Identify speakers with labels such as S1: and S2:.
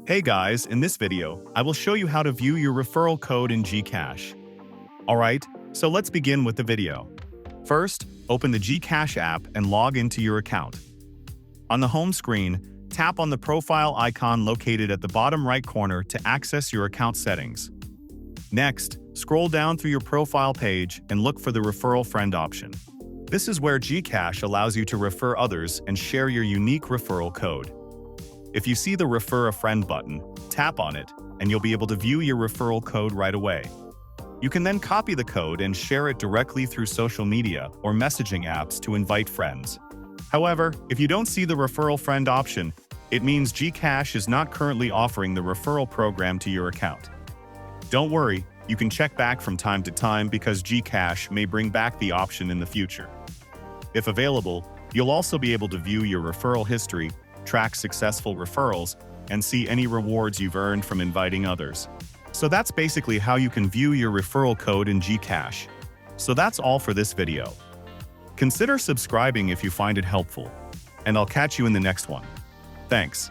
S1: Hey guys, in this video, I will show you how to view your referral code in GCash. Alright, so let's begin with the video. First, open the GCash app and log into your account. On the home screen, tap on the profile icon located at the bottom right corner to access your account settings. Next, scroll down through your profile page and look for the Referral Friend option. This is where GCash allows you to refer others and share your unique referral code. If you see the Refer a Friend button, tap on it, and you'll be able to view your referral code right away. You can then copy the code and share it directly through social media or messaging apps to invite friends. However, if you don't see the Referral Friend option, it means GCash is not currently offering the referral program to your account. Don't worry, you can check back from time to time because GCash may bring back the option in the future. If available, you'll also be able to view your referral history, track successful referrals, and see any rewards you've earned from inviting others. So that's basically how you can view your referral code in GCash. So that's all for this video. Consider subscribing if you find it helpful, and I'll catch you in the next one. Thanks.